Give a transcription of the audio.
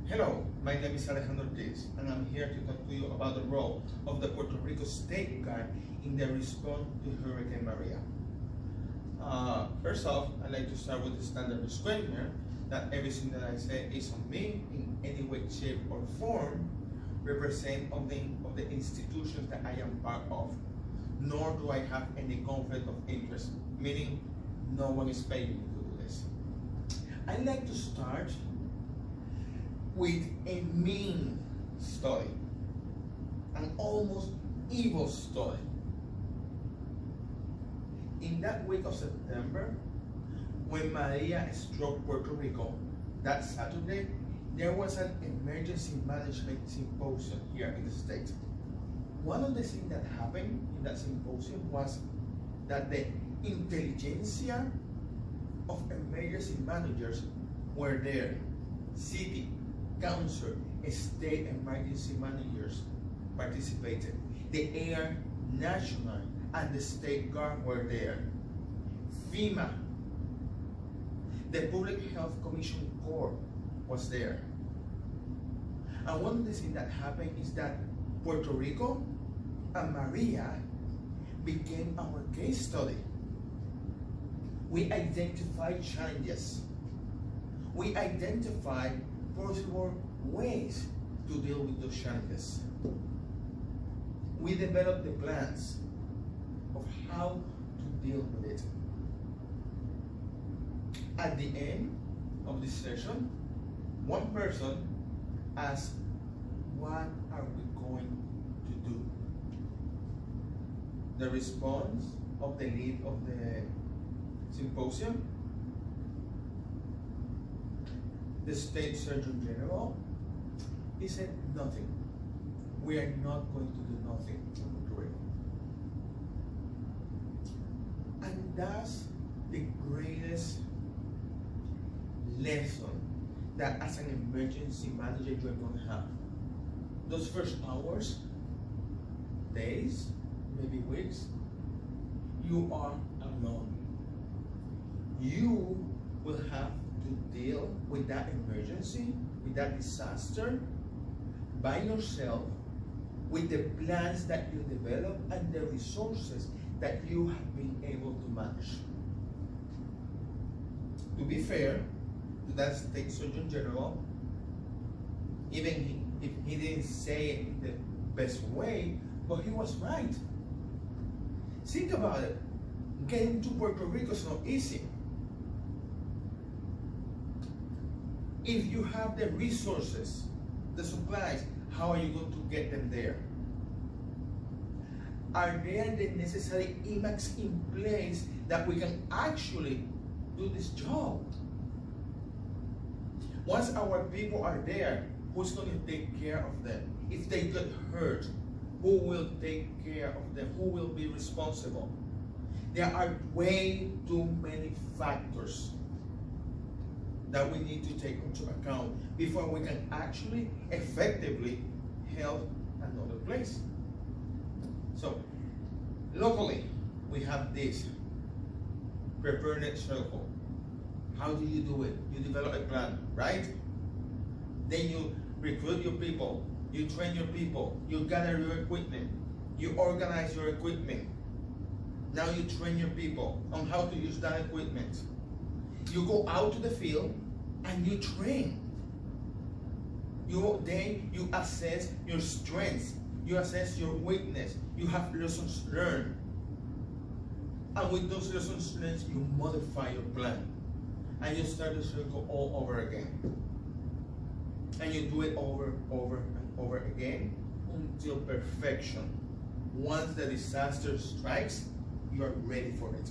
Hello, my name is Alejandro Ortiz, and I'm here to talk to you about the role of the Puerto Rico State Guard in the response to Hurricane Maria. First off, I'd like to start with the standard disclaimer that everything that I say is on me in any way, shape, or form represent of the institutions that I am part of, nor do I have any conflict of interest, meaning no one is paying me to do this. I'd like to start with a mean story, an almost evil story. In that week of September, when Maria struck Puerto Rico, that Saturday, there was an emergency management symposium here in the state. One of the things that happened in that symposium was that the intelligentsia of emergency managers were there. City, council, state emergency managers participated. The Air National and the State Guard were there. FEMA, the Public Health Commission Corps was there. And one of the things that happened is that Puerto Rico and Maria became our case study. We identified challenges. We identified possible ways to deal with those challenges. We developed the plans of how to deal with it. At the end of this session, one person asked, what are we going to do? The response of the lead of the symposium, the State Surgeon General, he said nothing. We are not going to do nothing in Puerto Rico. And that's the greatest lesson that as an emergency manager you're going to have. Those first hours, days, maybe weeks, you are alone. You will have to deal with that emergency, with that disaster, by yourself, with the plans that you develop and the resources that you have been able to manage. To be fair to that State Surgeon General, even if he didn't say it in the best way, but he was right. Think about it. Getting to Puerto Rico is not easy. If you have the resources, the supplies, how are you going to get them there? Are there the necessary IMAX in place that we can actually do this job? Once our people are there, who's going to take care of them? If they get hurt, who will take care of them? Who will be responsible? There are way too many factors that we need to take into account before we can actually effectively help another place. So, locally, we have this preparedness circle. How do you do it? You develop a plan, right? Then you recruit your people, you train your people, you gather your equipment, you organize your equipment. Now you train your people on how to use that equipment. You go out to the field and you train. Then you assess your strengths, you assess your weakness, you have lessons learned. And with those lessons learned, you modify your plan. And you start the circle all over again. And you do it over and over again until perfection. Once the disaster strikes, you are ready for it.